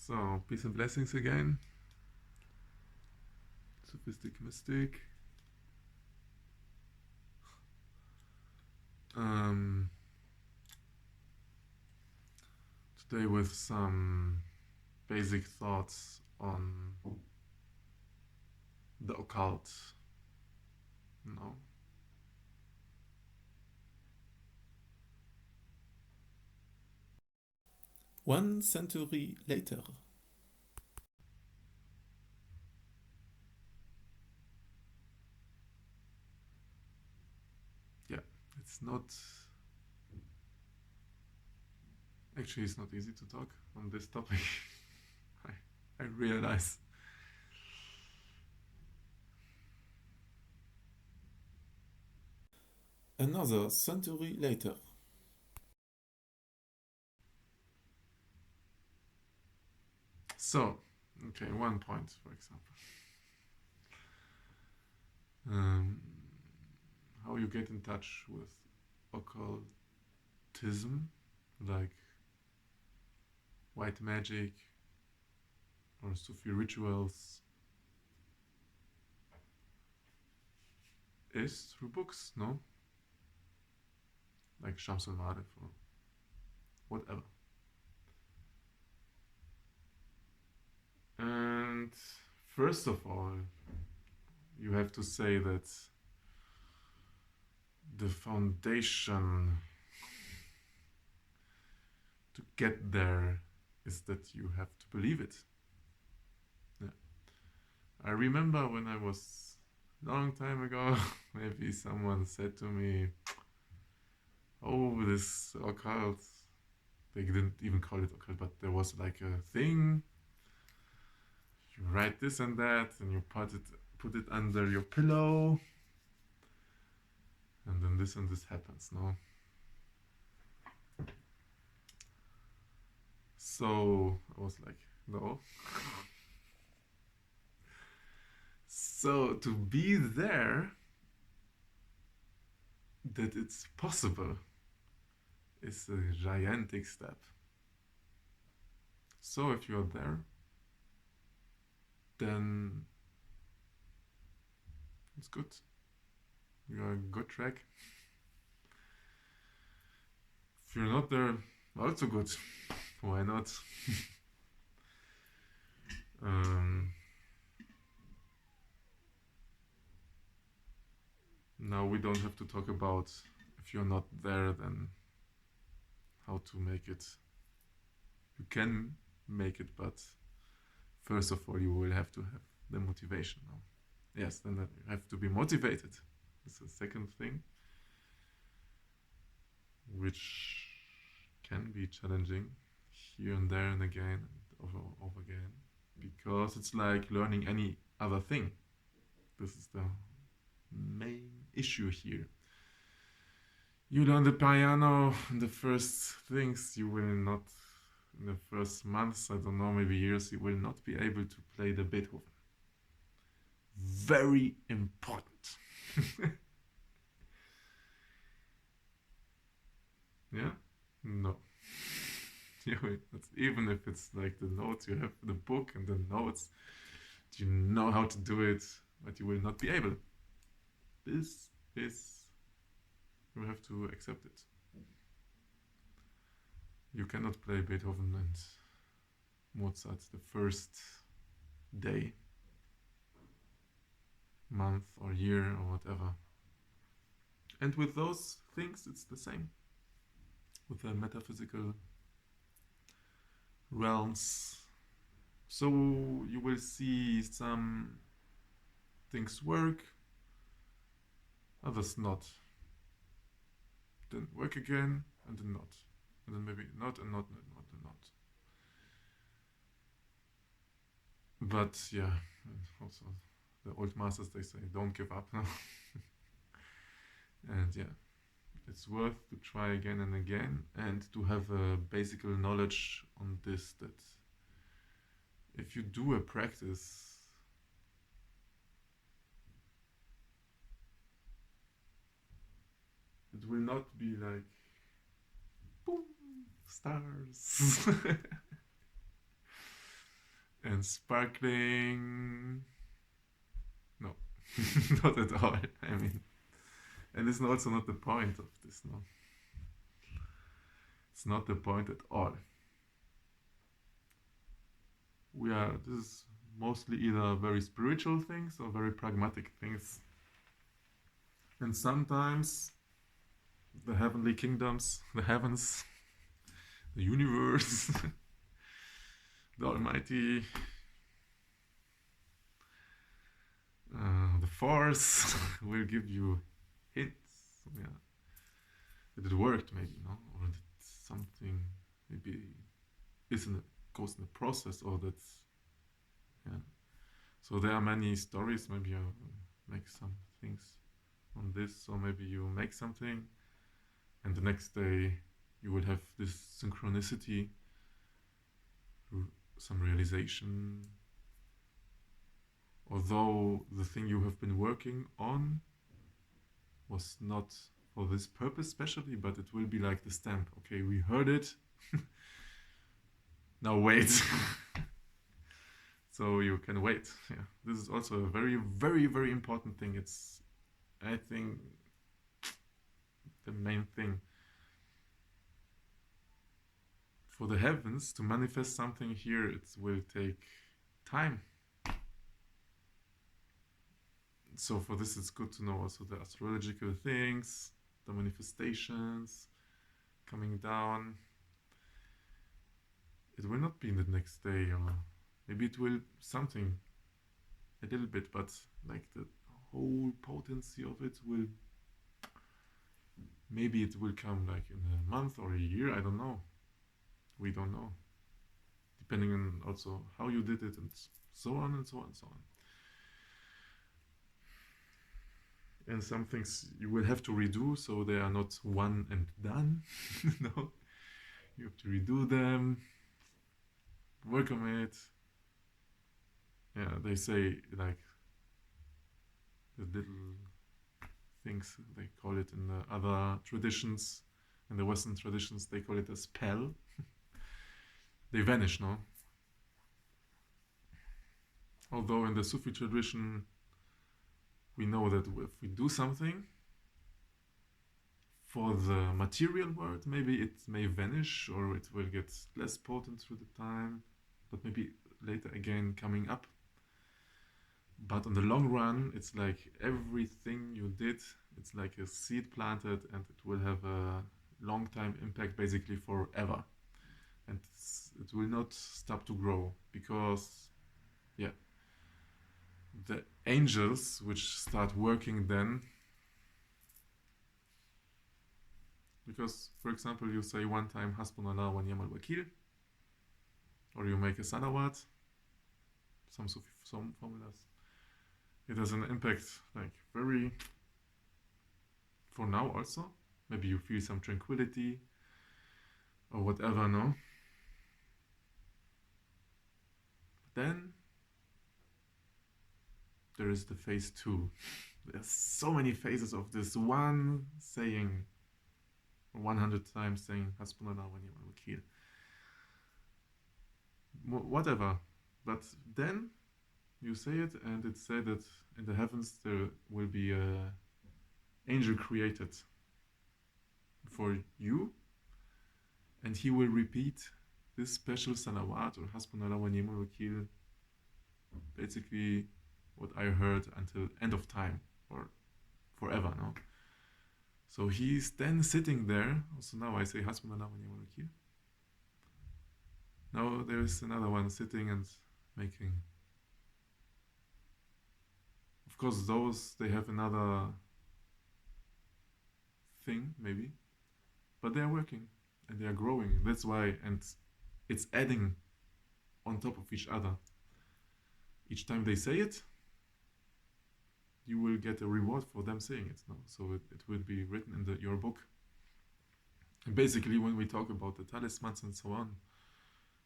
So, peace and blessings again. Sophistic Mystic. Today with some basic thoughts on the occult. No? 1 century later. Yeah, it's not... Actually, it's not easy to talk on this topic. I realize. Another century later. So, okay, one point, for example. How you get in touch with occultism, like white magic or Sufi rituals, is through books, no? Like Shams al-Maarif or whatever. And first of all, you have to say that the foundation to get there is that you have to believe it. Yeah. I remember when I was long time ago, maybe someone said to me, oh, this occult, they didn't even call it occult, but there was like a thing, you write this and that, and you put it under your pillow, and then this and this happens, no? So I was like, no. So to be there, that it's possible, is a gigantic step. So if you're there, then it's good. You're on a good track. If you're not there, also good. Why not? Now we don't have to talk about if you're not there, then how to make it. You can make it, but first of all, you will have to have the motivation. No? Yes, then you have to be motivated. It's the second thing, which can be challenging here and there and again and over again, because it's like learning any other thing. This is the main issue here. You learn the piano, the first things you will not, in the first months, I don't know, maybe years, you will not be able to play the Beethoven. Very important. Yeah? No. Even if it's like the notes, you have the book and the notes, you know how to do it, but you will not be able. This is, you have to accept it. You cannot play Beethoven and Mozart the first day, month or year or whatever. And with those things, it's the same. With the metaphysical realms. So you will see some things work, others not. Then work again, and then not. And then maybe not, and not, and not, and not. But yeah, also the old masters, they say, don't give up. And yeah, it's worth to try again and again, and to have a basic knowledge on this, that if you do a practice, it will not be like boom, stars. and sparkling. No, not at all. I mean, and it's also not the point of this. No, it's not the point at all. This is mostly either very spiritual things or very pragmatic things. And sometimes the heavenly kingdoms, the heavens, the universe, the Almighty, the Force will give you hints. Yeah, that it worked, maybe, no, or that something maybe goes in the process, or that, yeah. So there are many stories. Maybe you make some things on this, or maybe you make something, and the next day you will have this synchronicity, some realization. Although the thing you have been working on was not for this purpose specially, but it will be like the stamp. Okay, we heard it. Now wait. So you can wait. Yeah, this is also a very, very, very important thing. It's, I think, the main thing. For the heavens to manifest something here, it will take time. So for this, it's good to know also the astrological things, the manifestations coming down. It will not be in the next day, or maybe it will something a little bit, but like the whole potency of it will, maybe it will come like in a month or a year. I don't know. We don't know, depending on also how you did it, and so on and so on and so on. And some things you will have to redo, so they are not one and done. No, you have to redo them, work on it. Yeah, they say like the little things, they call it in the other traditions, in the Western traditions, they call it a spell. They vanish, no? Although in the Sufi tradition, we know that if we do something for the material world, maybe it may vanish, or it will get less potent through the time, but maybe later again coming up. But in the long run, it's like everything you did, it's like a seed planted, and it will have a long time impact, basically forever. And it will not stop to grow, because, yeah, the angels which start working then, because, for example, you say one time Hasbunallah wa ni'mal wakil, or you make a salawat, some formulas. It has an impact, like very, for now also. Maybe you feel some tranquility or whatever, no? But then there is the phase 2. There's so many phases of this one saying, 100 times saying Hasbunallah wa ni'mal wakil. Whatever. But then you say it, and it said that in the heavens there will be an angel created for you, and he will repeat this special salawat or Hasbunallah wa ni'mal wakil, basically what I heard, until end of time, or forever, no? So he's then sitting there. Also now I say Hasbunallah wa ni'mal wakil. Now there is another one sitting and making. Of course, those, they have another thing, maybe, but they are working and they are growing. That's why, and it's adding on top of each other. Each time they say it, you will get a reward for them saying it. No? So it will be written in your book. And basically, when we talk about the talismans and so on,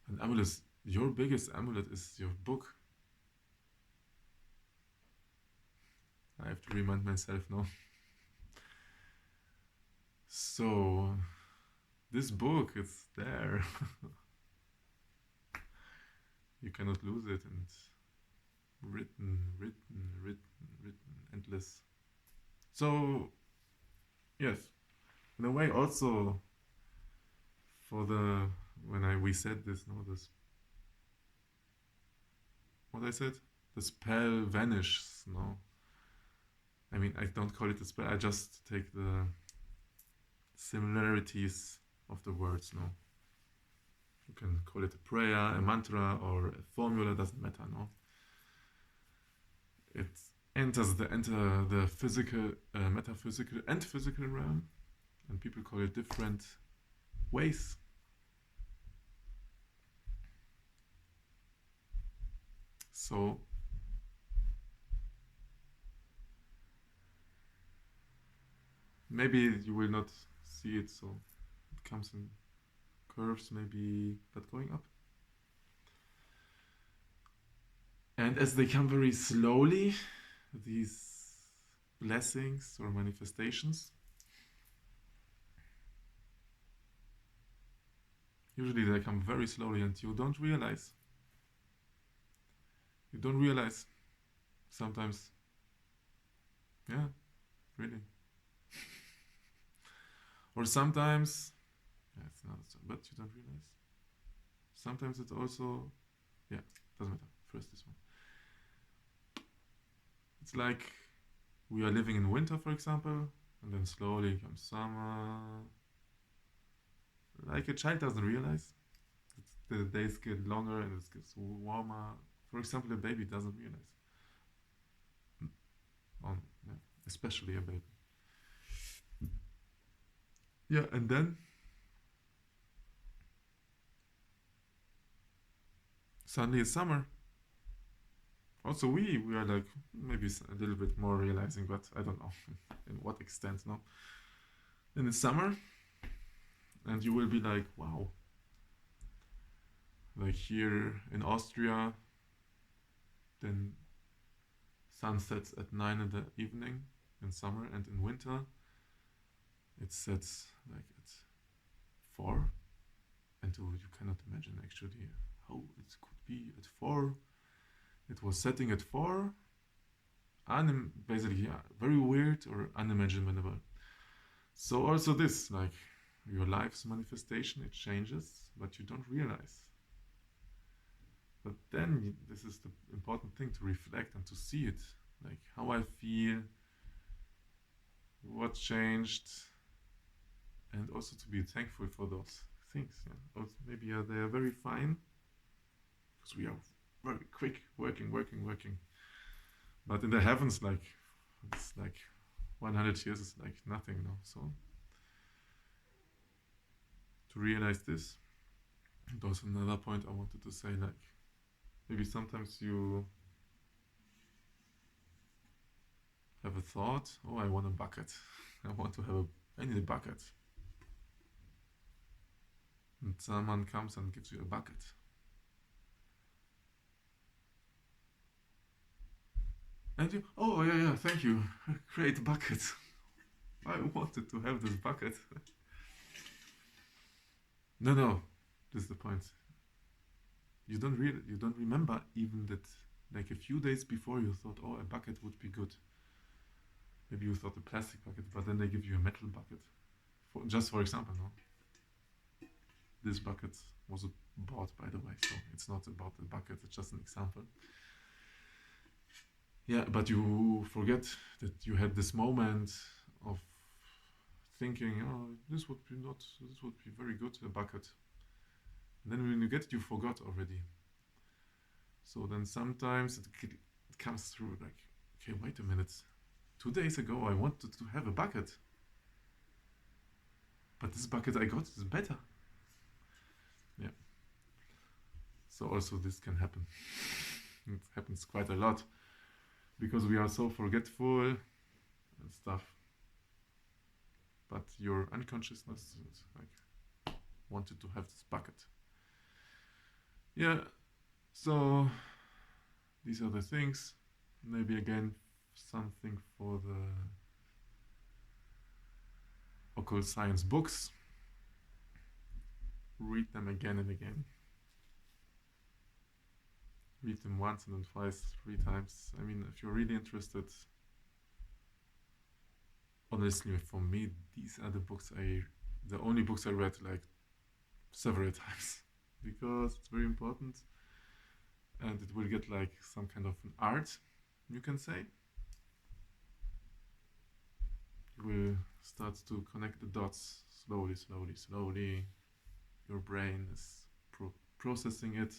and amulets, your biggest amulet is your book. I have to remind myself now. So this book is there. you cannot lose it, and written, endless. So yes, in a way, also for the we said this, no, this what I said, the spell vanishes, no. I mean, I don't call it a spell. I just take the similarities of the words, no. You can call it a prayer, a mantra, or a formula. Doesn't matter, no. It enters the physical, metaphysical, and physical realm, and people call it different ways. So maybe you will not see it, so it comes in curves, maybe, but going up. And as they come very slowly, these blessings or manifestations, usually they come very slowly and you don't realize. You don't realize sometimes. Yeah, really. Or sometimes, yeah, it's not, but you don't realize. Sometimes it's also, yeah, doesn't matter. First this one. It's like we are living in winter, for example, and then slowly comes summer. Like a child doesn't realize. The days get longer and it gets warmer. For example, a baby doesn't realize. Yeah, especially a baby. Yeah, and then suddenly it's summer. Also, we are like maybe a little bit more realizing, but I don't know in what extent. No, in the summer, and you will be like, wow. Like here in Austria, then sun sets at 9 in the evening in summer, and in winter it sets like at 4. And you cannot imagine actually how it could be at 4. It was setting at 4. Basically, yeah, very weird or unimaginable. So also this, like your life's manifestation, it changes, but you don't realize. But then this is the important thing, to reflect and to see it, like how I feel, what changed, and also to be thankful for those things. Yeah. Also, maybe they are very fine because we are very quick working. But in the heavens, like it's like 100 years is like nothing, no. So to realize this, and also another point I wanted to say, like maybe sometimes you have a thought, oh, I want a bucket. I need a bucket. And someone comes and gives you a bucket. And you, oh, yeah, thank you. Great bucket. I wanted to have this bucket. No, this is the point. You don't remember even that, like a few days before you thought, oh, a bucket would be good. Maybe you thought a plastic bucket, but then they give you a metal bucket. Just for example, no? This bucket was bought, by the way, so it's not about the bucket, it's just an example. Yeah, but you forget that you had this moment of thinking, oh, this would be very good, a bucket. And then when you get it, you forgot already. So then sometimes it comes through like, okay, wait a minute. 2 days ago I wanted to have a bucket, but this bucket I got is better. Yeah. So also this can happen. It happens quite a lot because we are so forgetful and stuff. But your unconsciousness like wanted to have this bucket. Yeah. So these are the things. Maybe again something for the occult science books. Read them again and again. read them once and then twice, 3 times. I mean, if you're really interested, honestly, for me, these are the only books I read like several times because it's very important, and it will get like some kind of an art, you can say. You will start to connect the dots slowly, slowly, slowly. Your brain is processing it.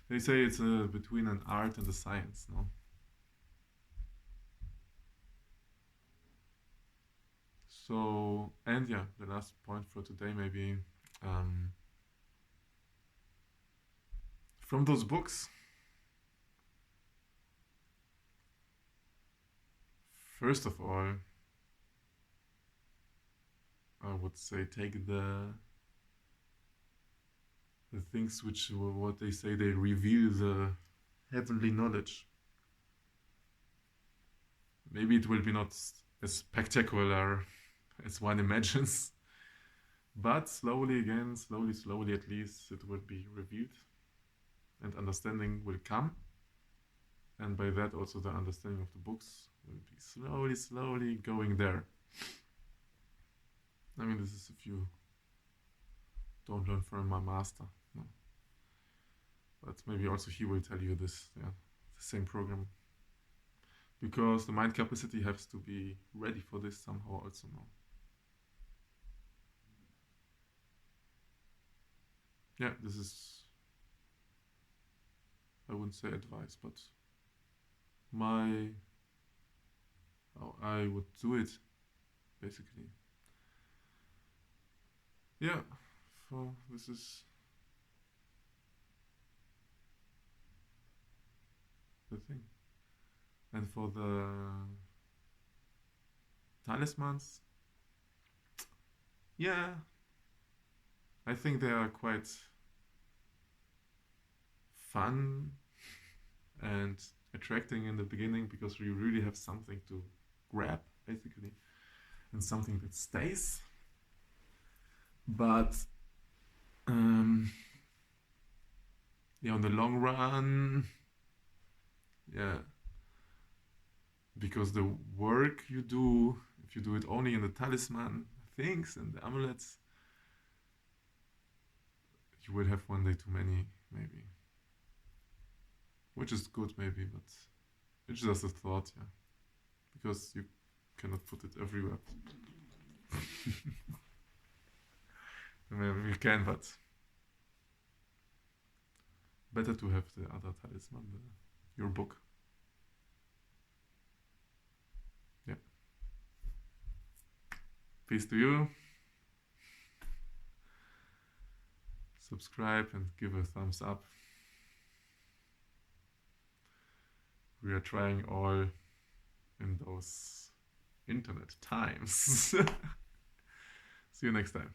They say it's between an art and a science, no? So, and yeah, the last point for today maybe, from those books, first of all, I would say take the things which, what they say, they reveal the heavenly knowledge. Maybe it will be not as spectacular as one imagines, but slowly again, slowly at least, it will be revealed and understanding will come. And by that also the understanding of the books will be slowly going there. I mean, this is if you don't learn from my master, no. But maybe also he will tell you this, yeah, the same program. Because the mind capacity has to be ready for this somehow also now. Yeah, this is, I wouldn't say advice, but how I would do it, basically. Yeah, so this is the thing. And for the talismans, yeah, I think they are quite fun and attracting in the beginning because you really have something to grab, basically, and something that stays. But yeah, on the long run, yeah, because the work you do, if you do it only in the talisman things and the amulets, you will have one day too many, maybe. Which is good, maybe, but it's just a thought, yeah. Because you cannot put it everywhere. Maybe you can, but better to have the other talisman, your book. Yeah. Peace to you. Subscribe and give a thumbs up. We are trying all in those internet times. See you next time.